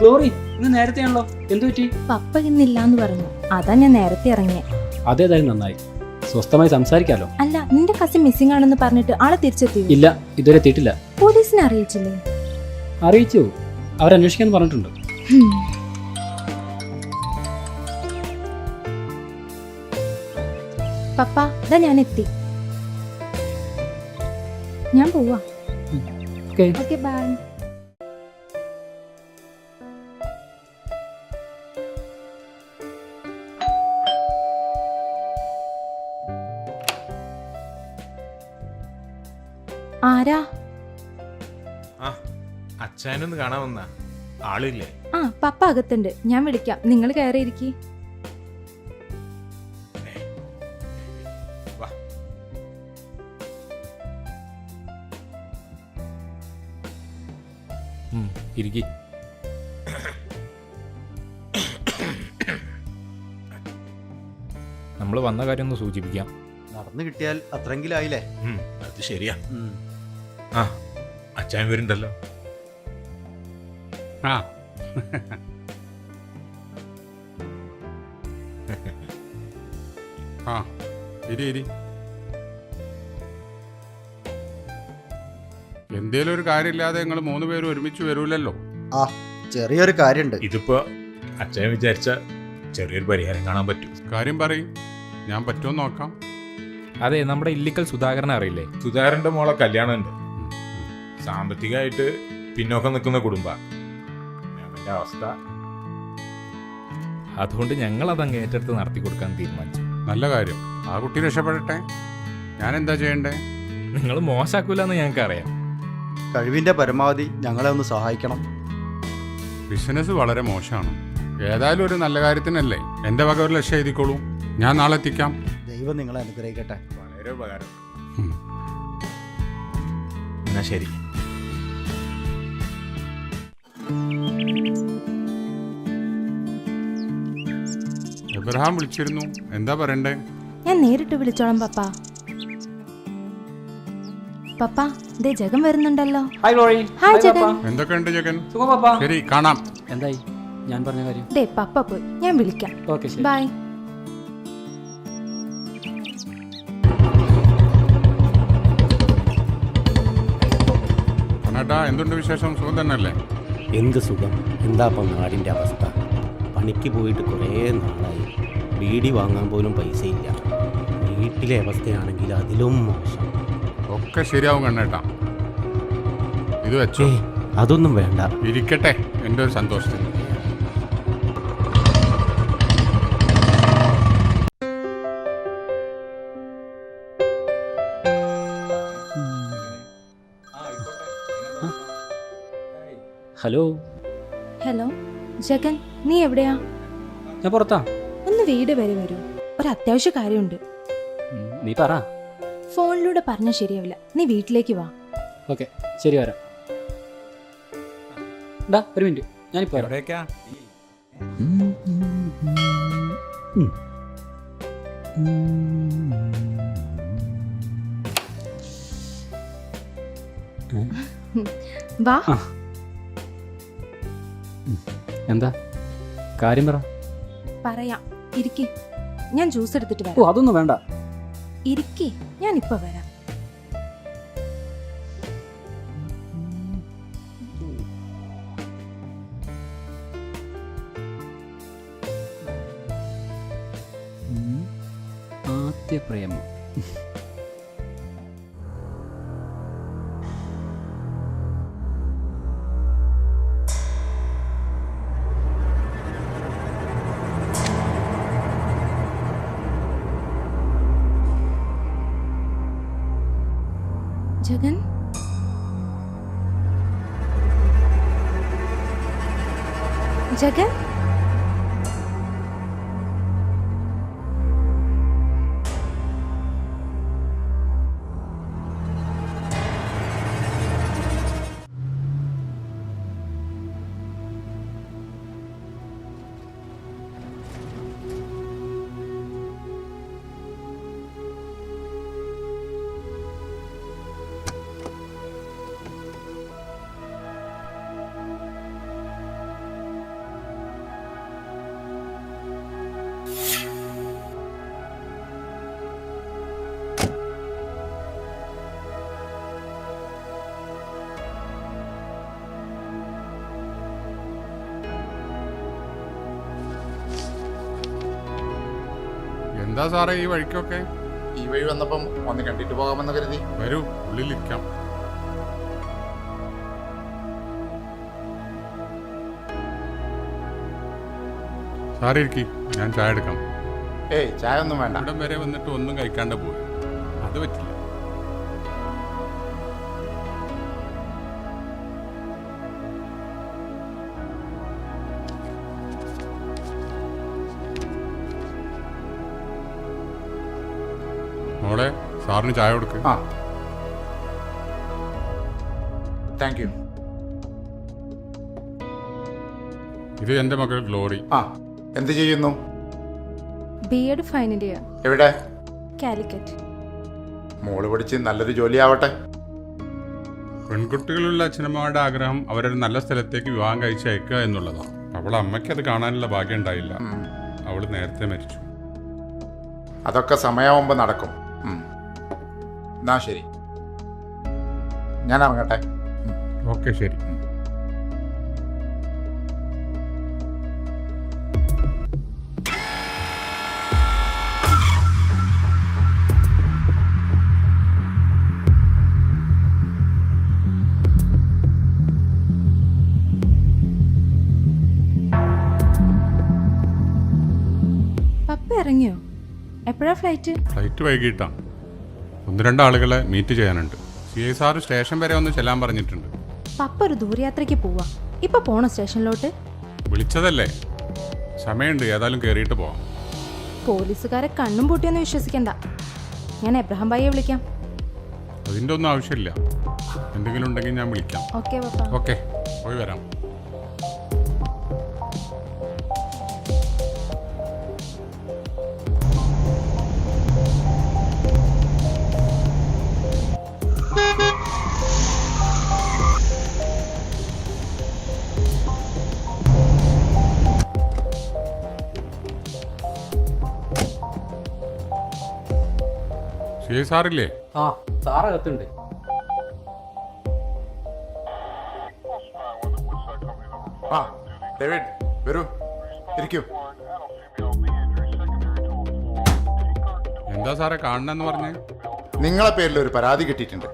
Glory, ഇന്ന് നേരത്തെയാണല്ലോ, എന്തു പറ്റി? പപ്പ ഇന്നില്ലാന്ന് പറഞ്ഞു, അതാ ഞാൻ നേരത്തെ ഇറങ്ങിയേ. അതേതായാലും നന്നായി, സ്വസ്ഥമായി സംസാരിക്കാലോ. അല്ല, നിന്റെ കസിൻ മിസ്സിംഗ് ആണെന്ന് പറഞ്ഞിട്ട് ആളെ തിരിച്ചെത്തിയോ? ഇല്ല, ഇതുവരെ എത്തിയിട്ടില്ല. പോലീസിനെ അറിയിച്ചില്ലേ? അറിയിച്ചു, അവരന്വേഷിക്കാന്ന് പറഞ്ഞിട്ടുണ്ട്. പപ്പ, ഇതാ ഞാൻ എത്തി. ഞാൻ പോവാ. Okay, bye. ആരാ? അച്ഛനൊന്ന് കാണാൻ വന്ന ആളില്ലേ? ആ, പപ്പ അകത്തുണ്ട്, ഞാൻ വിളിക്കാം, നിങ്ങൾ കയറിയിരിക്കി. ഇരിക്കി. നമ്മൾ വന്ന കാര്യം ഒന്ന് സൂചിപ്പിക്കാം. നടന്നു കിട്ടിയാൽ അത്രയെങ്കിലും ആയില്ലേ? അത് ശരിയാ. ആ, അച്ഛൻ വരുന്നുണ്ടല്ലോ. ആ ആ ഇരി. എന്തേലും ഒരു കാര്യമില്ലാതെ നിങ്ങൾ 3 പേരും ഒരുമിച്ച് വരൂലല്ലോ. ആ, ചെറിയൊരു കാര്യമുണ്ട്. ഇതിപ്പോ അച്ഛൻ വിചാരിച്ച ചെറിയൊരു പരിഹാരം കാണാൻ പറ്റും. കാര്യം പറയും, ഞാൻ പറ്റുമോ നോക്കാം. അതെ, നമ്മുടെ ഇല്ലിക്കൽ സുധാകരനെ അറിയില്ലേ? സുധാകരന്റെ മോളെ കല്യാണം ഉണ്ട്. സാമ്പത്തികമായിട്ട് പിന്നോക്കം നിൽക്കുന്ന കുടുംബ അവസ്ഥ. അതുകൊണ്ട് ഞങ്ങൾ അതങ്ങ് ഏറ്റെടുത്ത് നടത്തി കൊടുക്കാൻ തീരുമാനിച്ചു. നല്ല കാര്യം, ആ കുട്ടി രക്ഷപ്പെടട്ടെ. ഞാൻ എന്താ ചെയ്യണ്ടേ? നിങ്ങൾ മോശമാക്കൂലെന്ന് ഞങ്ങൾക്ക് അറിയാം. കഴിവിന്റെ പരമാവധി ഞങ്ങളെ ഒന്ന് സഹായിക്കണം. ബിസിനസ് വളരെ മോശമാണ്. ഏതായാലും ഒരു നല്ല കാര്യത്തിനല്ലേ. എൻ്റെ വക ഒരു ലക്ഷം എഴുതിക്കോളൂ, ഞാൻ നാളെ എത്തിക്കാം. ദൈവം നിങ്ങളെ അനുഗ്രഹിക്കട്ടെ. വളരെ ഉപകാരം. എന്നാ ശരി. എബ്രഹാം വിളിച്ചിരുന്നു, എന്താ പറയണ്ടേ? ഞാൻ നേരിട്ട് വിളിച്ചോളാം പപ്പ. പപ്പ, ദേ ജഗൻ വരുന്നുണ്ടല്ലോ. Hi glory. ഹായ് ജഗൻ. എന്തൊക്കെയുണ്ട് ജഗൻ? സുഖം പപ്പാ. ശരി, കാണാം. എന്തായി ഞാൻ പറഞ്ഞ കാര്യം? ദേ പപ്പ പോയി, ഞാൻ വിളിക്കാം. ഓക്കെ, ശരി. ബൈ. കണ്ണേട്ടാ, എന്തുണ്ട് വിശേഷം? സുഖം തന്നെയല്ലേ? എന്ത് സുഖം. എന്താപ്പം നാടിൻ്റെ അവസ്ഥ? പണിക്ക് പോയിട്ട് കുറേ നാളായി. ബീഡി വാങ്ങാൻ പോലും പൈസയില്ല. വീട്ടിലെ അവസ്ഥയാണെങ്കിൽ അതിലും മോശം. ഒക്കെ ശരിയാവും കണ്ണേട്ടാ, ഇത് വെച്ചോ. അതൊന്നും വേണ്ട. ഇരിക്കട്ടെ, എൻ്റെ ഒരു സന്തോഷത്തിന്. ഹലോ. ഹലോ ജഗൻ, നീ എവിടെയാ? ഞാൻ പുറത്താ. ഒന്ന് വീട് വരെ വരൂ, ഒരു അത്യാവശ്യ കാര്യമുണ്ട്. നീ പറ. ഫോണിലൂടെ പറഞ്ഞാൽ ശരിയാവില്ല, നീ വീട്ടിലേക്ക് വാ. ഓക്കെ, ശരി, വരാം. ഒരു മിനിറ്റ്, ഞാനിപ്പോ വരാം. എവിടേക്കാ? വാ. എന്താ കാര്യം പറ. പറയാം, ഇരിക്കി. ഞാൻ ജ്യൂസ് എടുത്തിട്ട് ഓ, വരാം. അതൊന്നും വേണ്ട. ഇരിക്കി, ഞാൻ ഇപ്പൊ വരാം. ആദ്യ പ്രേമം. ജഗൻ, ജഗൻ, എന്താ സാറേ ഈ വഴിക്കൊക്കെ? ഈ വഴി വന്നപ്പം ഒന്ന് കണ്ടിട്ട് പോകാമെന്ന് കരുതി. വരൂ, ഉള്ളിലിരിക്കാം. സാറേ ഇരിക്കി, ഞാൻ ചായ എടുക്കാം. ഏയ് ചായ ഒന്നും വേണ്ട. ഇവിടം വരെ വന്നിട്ട് ഒന്നും കഴിക്കാണ്ട് പോയി. അത് പറ്റില്ല. മോളെ, സാറിന് ചായ കൊടുക്ക്. ആ താങ്ക് യു. ഇത് എൻ്റെ മകൾ ഗ്ലോറി. ആ എന്ത് ചെയ്യുന്നു? B.Ed ഫൈനൽ ഇയർ, എവിടെ? കാലിക്കറ്റ്. മോള് പഠിച്ച് നല്ലൊരു ജോലിയാവട്ടെ. പെൺകുട്ടികളുള്ള അച്ഛനമ്മമാരുടെ ആഗ്രഹം അവരൊരു നല്ല സ്ഥലത്തേക്ക് വിവാഹം കഴിച്ച് അയക്കുക എന്നുള്ളതാണ്. അവൾ അമ്മയ്ക്ക് അത് കാണാനുള്ള ഭാഗ്യം ഉണ്ടായില്ല. അവൾ നേരത്തെ മരിച്ചു. അതൊക്കെ സമയമാകുമ്പോൾ നടക്കും. എന്നാ ശരി, ഞാൻ ഇറങ്ങട്ടെ. ഓക്കെ, ശരി. പപ്പ ഇറങ്ങിയോ? എപ്പോഴാ ഫ്ലൈറ്റ്? ഫ്ലൈറ്റ് വൈകിട്ടാണ്. 1-2 ആളുകളെ മീറ്റ് ചെയ്യാനുണ്ട്. CI സാറ് സ്റ്റേഷൻ വരെ ഒന്ന് ചെല്ലാൻ പറഞ്ഞിട്ടുണ്ട്. പപ്പ ഒരു ദൂരയാത്രയ്ക്ക് പോവാ. ഇപ്പൊ പോണോ സ്റ്റേഷനിലോട്ട്? വിളിച്ചതല്ലേ, സമയമുണ്ട്. ഏതായാലും കയറിയിട്ട് പോവാം. പോലീസുകാരെ കണ്ണും പൂട്ടിയൊന്നും വിശ്വസിക്കണ്ട. ഞാൻ എബ്രഹാം ഭായിയെ വിളിക്കാം. അതിൻ്റെ ഒന്നും ആവശ്യമില്ല. എന്തെങ്കിലും ഉണ്ടെങ്കിൽ ഞാൻ വിളിക്കാം. ഓക്കെ പപ്പ. ഓക്കെ, പോയി വരാം. CI സാറില്ലേ? ആ, സാറകത്തുണ്ട്. ആ ഡേവിഡ്, വരൂ, ഇരിക്കൂ. എന്താ സാറേ കാണണമെന്ന് പറഞ്ഞേ? നിങ്ങളെ പേരിൽ ഒരു പരാതി കിട്ടിയിട്ടുണ്ട്.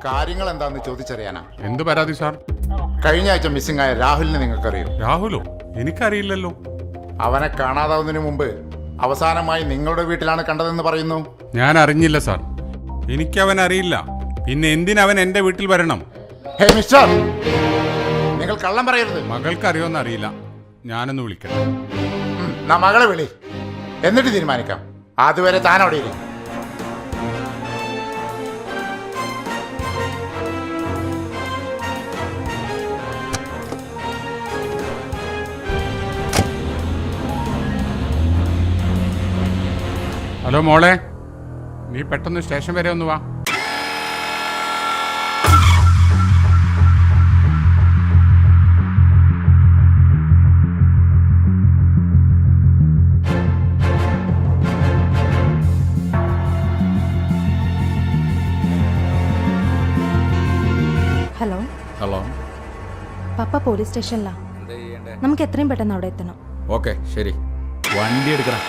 കാര്യങ്ങൾ എന്താണെന്ന് ചോദിച്ചറിയാനാ. എന്ത് പരാതി സാർ? കഴിഞ്ഞ ആഴ്ച മിസ്സിംഗ് ആയ രാഹുലിനെ നിങ്ങൾക്കറിയോ? രാഹുലോ? എനിക്കറിയില്ലല്ലോ. അവനെ കാണാതാവുന്നതിന് മുമ്പ് അവസാനമായി നിങ്ങളുടെ വീട്ടിലാണ് കണ്ടതെന്ന് പറയുന്നു. ഞാൻ അറിഞ്ഞില്ല സാർ. എനിക്കവൻ അറിയില്ല. പിന്നെ എന്തിനവൻ എൻ്റെ വീട്ടിൽ വരണം? ഹേ മിസ്റ്റർ, നിങ്ങൾ കള്ളം പറയരുത്. മകൾക്ക് അറിയോന്ന് അറിയില്ല. ഞാനൊന്ന് വിളിക്കട്ടെ. നാ മകളെ വിളി, എന്നിട്ട് തീരുമാനിക്കാം. അതുവരെ താൻ അവിടെ ഇരിക്കും. ഹലോ മോളെ, നീ പെട്ടെന്ന് സ്റ്റേഷൻ വരെ ഒന്ന് വാ. ഹലോ. ഹലോ. പപ്പ പോലീസ് സ്റ്റേഷനിലാ. എന്താ ചെയ്യണ്ടേ? നമുക്ക് എത്രയും പെട്ടെന്ന് അവിടെ എത്തണം. ഓക്കെ, ശരി. വണ്ടി എടുക്കണം.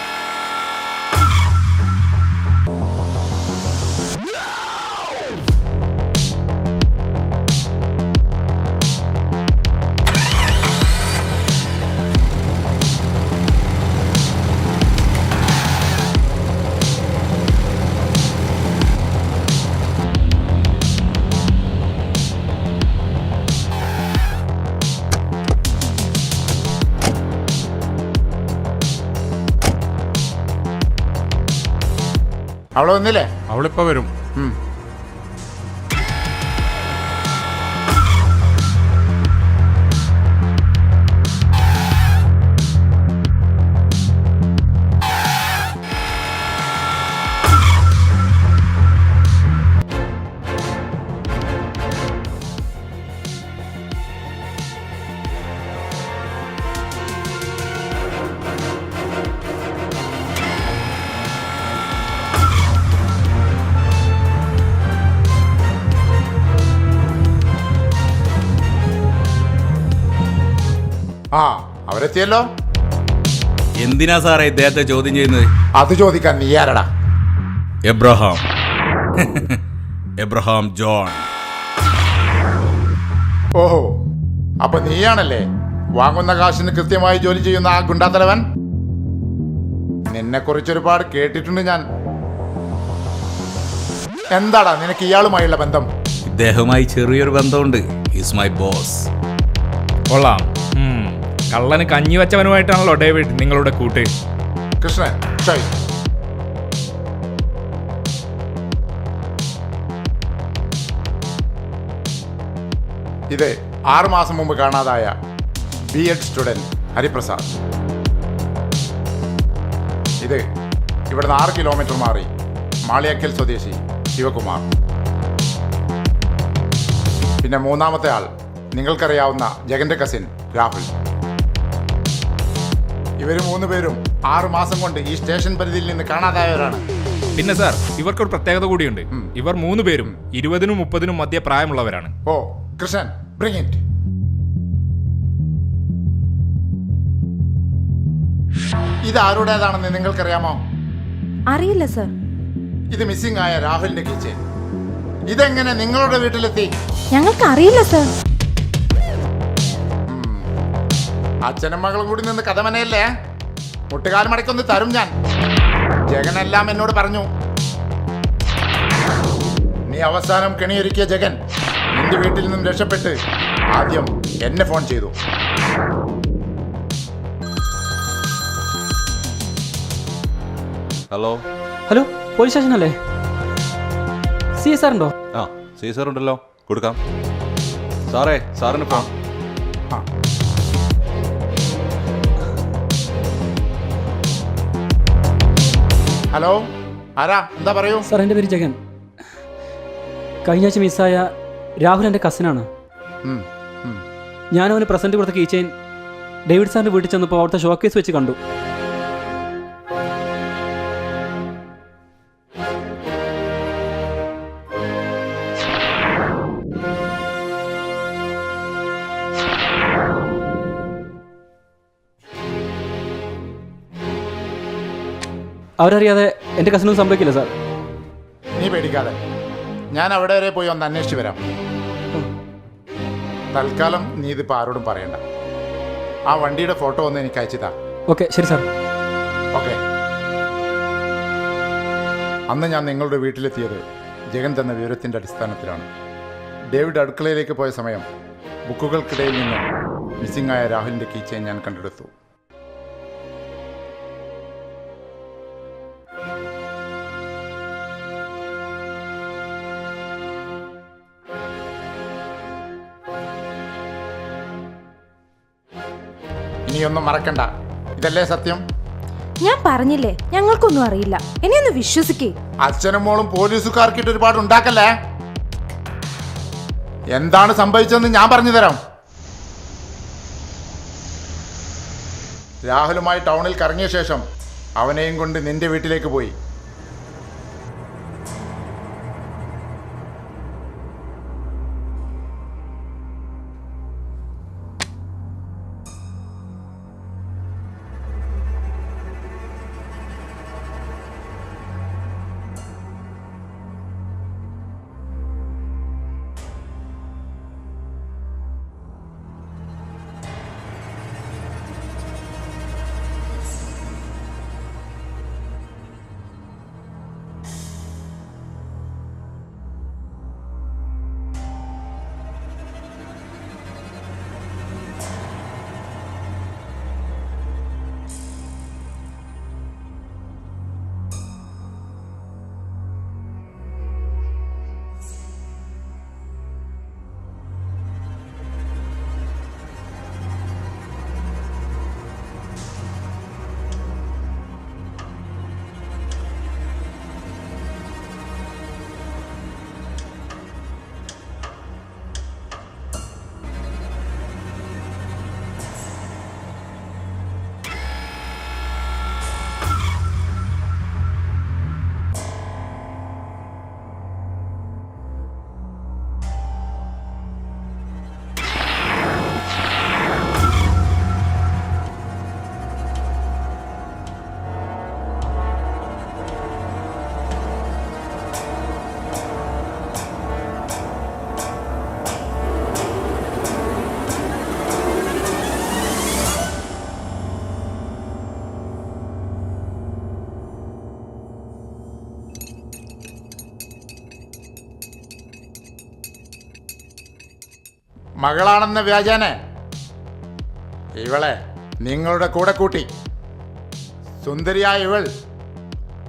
അവളെ വന്നില്ലേ? അവളിപ്പോ വരും. ആ അവരെത്തിയല്ലോ. എന്തിനാ സാറേ ഇദ്ദേഹത്തെ ചോദ്യം ചെയ്യുന്നത്? അത് ചോദിക്കാൻ നീ ആരടാ? Abraham Abraham John. ഓഹോ, അപ്പൊ നീയാണല്ലേ വാങ്ങുന്ന കാശിന് കൃത്യമായി ജോലി ചെയ്യുന്ന ആ ഗുണ്ടാത്തലവൻ? നിന്നെ കുറിച്ച് ഒരുപാട് കേട്ടിട്ടുണ്ട് ഞാൻ. എന്താടാ നിനക്ക് ഇയാളുമായുള്ള ബന്ധം? ഇദ്ദേഹവുമായി ചെറിയൊരു ബന്ധമുണ്ട്. Is my boss. കൊള്ളാം. കള്ളന് കഞ്ഞി വെച്ചവനുമായിട്ടാണല്ലോ ഡേവിഡ് നിങ്ങളുടെ കൂട്ട്. കൃഷ്ണൻ, ഷൈ. ഇത് 6 മാസം മുമ്പ് കാണാതായ B.Ed സ്റ്റുഡന്റ് ഹരിപ്രസാദ്. ഇത് ഇവിടുന്ന് 6 കിലോമീറ്റർ മാറി മാളിയക്കൽ സ്വദേശി ശിവകുമാർ. പിന്നെ മൂന്നാമത്തെ ആൾ നിങ്ങൾക്കറിയാവുന്ന ജഗന്റെ കസിൻ രാഹുൽ. ഇവർ 3 പേരും 6 മാസം കൊണ്ട് ഈ സ്റ്റേഷൻ പരിധിയിൽ നിന്ന് കാണാതായവരാണ്. പിന്നെ സാർ, ഇവർക്കൊരു പ്രത്യേകത കൂടിയുണ്ട്. ഇവർ 3 പേരും 20-നും 30-നും മധ്യ പ്രായമുള്ളവരാണ്. ഓ കൃഷ്ണൻ, ബ്രിങ് ഇറ്റ്. ഇത് ആരുടേതാണെന്ന് നിങ്ങൾക്കറിയാമോ? അറിയില്ല സർ. ഇത് മിസ്സിംഗ് ആയ രാഹുലിന്റെ കിച്ചൻ. ഇതെങ്ങനെ നിങ്ങളുടെ വീട്ടിലെത്തി? ഞങ്ങൾക്ക് അറിയില്ല സർ. അച്ഛനും മകളും കൂടി നിന്ന് കഥമനയല്ലേ? മുട്ടുകാൽ മടക്കൊന്ന് തരും ഞാൻ. ജഗനെല്ലാം എന്നോട് പറഞ്ഞു. നീ അവസാനം കെണിയൊരുക്കിയ ജഗൻ നിന്റെ വീട്ടിൽ നിന്നും രക്ഷപ്പെട്ട് ആദ്യം എന്നെ ഫോൺ ചെയ്തു. ഹലോ ഹലോ, പോലീസ് സ്റ്റേഷൻ അല്ലേ? CS സാറുണ്ടോ? ആ സീസർ ഉണ്ടല്ലോ, കൊടുക്കാം. സാറേ, സാറിന് ഫോൺ. ഹലോ, ആരാ? എന്താ പറയൂ. സാർ, എൻ്റെ പേര് ജഗൻ. കഴിഞ്ഞ ആഴ്ച മിസ്സായ രാഹുൽ എൻ്റെ കസിനാണ്. ഞാൻ അവന് പ്രസൻറ്റ് കൊടുത്ത കീ ചെയിൻ ഡേവിഡ് സാറിൻ്റെ വീട്ടിൽ ചെന്നപ്പോൾ അവിടുത്തെ ഷോക്കേസ് വെച്ച് കണ്ടു. അവരറിയാതെ എൻ്റെ കസിനും സംഭവിക്കില്ല സാർ. നീ പേടിക്കാതെ, ഞാൻ അവിടെ വരെ പോയി ഒന്ന് അന്വേഷിച്ച് വരാം. തൽക്കാലം നീ ഇതിപ്പോൾ ആരോടും പറയണ്ട. ആ വണ്ടിയുടെ ഫോട്ടോ ഒന്ന് എനിക്ക് അയച്ചുതാ. ഓക്കെ, ശരി സാർ. ഓക്കെ. അന്ന് ഞാൻ നിങ്ങളുടെ വീട്ടിലെത്തിയത് ജഗൻ തന്ന വിവരത്തിൻ്റെ അടിസ്ഥാനത്തിലാണ്. ഡേവിഡ് അടുക്കളയിലേക്ക് പോയ സമയം ബുക്കുകൾക്കിടയിൽ നിന്ന് മിസ്സിംഗ് ആയ രാഹുലിൻ്റെ കീ ചെയിൻ ഞാൻ കണ്ടെടുത്തു. ഇനിയൊന്നും മറക്കണ്ട, ഇതല്ലേ സത്യം? ഞാൻ പറഞ്ഞില്ലേ, ഞങ്ങൾക്കൊന്നും അറിയില്ല. എന്നെ ഒന്ന് വിശ്വസിക്കേ. അച്ഛനും മോളും പോലീസുകാർക്കിട്ട് ഒരുപാട് ഉണ്ടാക്കല്ലേ. എന്താണ് സംഭവിച്ചതെന്ന് ഞാൻ പറഞ്ഞു തരാം. രാഹുലുമായി ടൗണിൽ കറങ്ങിയ ശേഷം അവനെയും കൊണ്ട് നിന്റെ വീട്ടിലേക്ക് പോയി. മകളാണെന്ന വ്യാജേന ഇവളെ നിങ്ങളുടെ കൂടെ കൂട്ടി. സുന്ദരിയായ ഇവൾ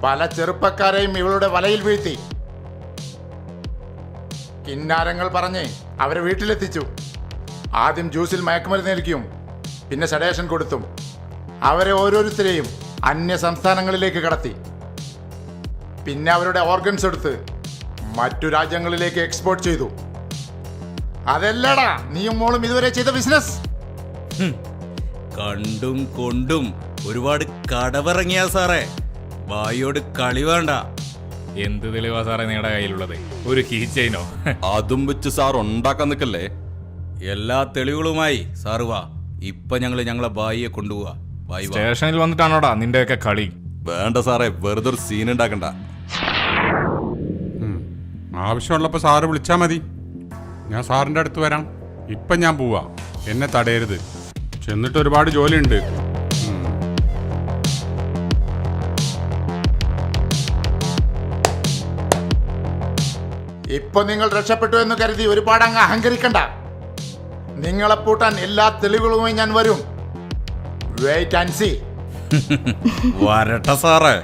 പല ചെറുപ്പക്കാരെയും ഇവളുടെ വലയിൽ വീഴ്ത്തി. കിന്നാരങ്ങൾ പറഞ്ഞ് അവരെ വീട്ടിലെത്തിച്ചു. ആദ്യം ജ്യൂസിൽ മയക്കുമരുന്ന് നൽകിയും പിന്നെ സഡേഷൻ കൊടുത്തും അവരെ ഓരോരുത്തരെയും അന്യ സംസ്ഥാനങ്ങളിലേക്ക് കടത്തി. പിന്നെ അവരുടെ ഓർഗൻസ് എടുത്ത് മറ്റു രാജ്യങ്ങളിലേക്ക് എക്സ്പോർട്ട് ചെയ്തു. അതല്ലടാ നീയും മോളും ഇതുവരെ ചെയ്ത ബിസിനസ്. കണ്ടും കൊണ്ടും ഒരുപാട് കടവിറങ്ങിയ സാറേ, വായോട് കളി വേണ്ട. എന്ത് തെളിവാ സാറേ നിങ്ങളുടെ കയ്യിലുള്ളത്? ഒരു കീ ചെയിനോ? അതും വെച്ച് സാർ ഉണ്ടാക്കാൻ നിൽക്കല്ലേ. എല്ലാ തെളിവുകളുമായി സാറ് വാ. ഇപ്പൊ ഞങ്ങളെ ഭായിയെ കൊണ്ടുപോവാ. ഭായി വാ. സ്റ്റേഷനിൽ വന്നിട്ടാണോടാ നിന്റെയൊക്കെ കളി? വേണ്ട സാറേ, വെറുതെ ഒരു സീൻ ഉണ്ടാക്കണ്ട. ആവശ്യമുള്ളപ്പോൾ സാറ് വിളിച്ചാൽ മതി. ഞാൻ സാറിൻ്റെ അടുത്ത് വരാം. ഇപ്പം ഞാൻ പോവാ, എന്നെ തടയരുത്. ചെന്നിട്ട് ഒരുപാട് ജോലിയുണ്ട്. ഇപ്പൊ നിങ്ങൾ രക്ഷപ്പെട്ടു എന്ന് കരുതി ഒരുപാട് അങ്ങ് അഹങ്കരിക്കണ്ട. നിങ്ങളെ പൂട്ടാൻ എല്ലാ തെളിവുകളുമായി ഞാൻ വരും. Wait and see. വരട്ടെ സാറേ.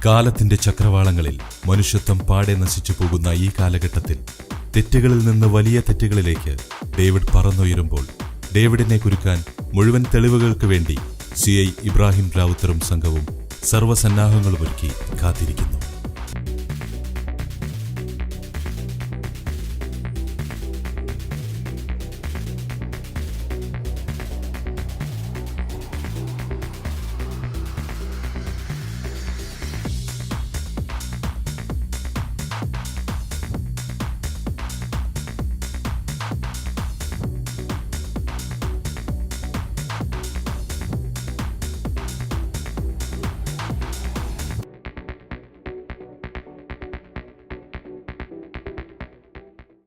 കാലത്തിന്റെ ചക്രവാളങ്ങളിൽ മനുഷ്യത്വം പാടെ നശിച്ചു പോകുന്ന ഈ കാലഘട്ടത്തിൽ തെറ്റുകളിൽ നിന്ന് വലിയ തെറ്റുകളിലേക്ക് ഡേവിഡ് പറന്നുയരുമ്പോൾ ഡേവിഡിനെ കുരുക്കാൻ മുഴുവൻ തെളിവുകൾക്ക് വേണ്ടി CI ഇബ്രാഹിം റാവുത്തറും സംഘവും സർവ്വസന്നാഹങ്ങളുമൊരുക്കി കാത്തിരിക്കുന്നു.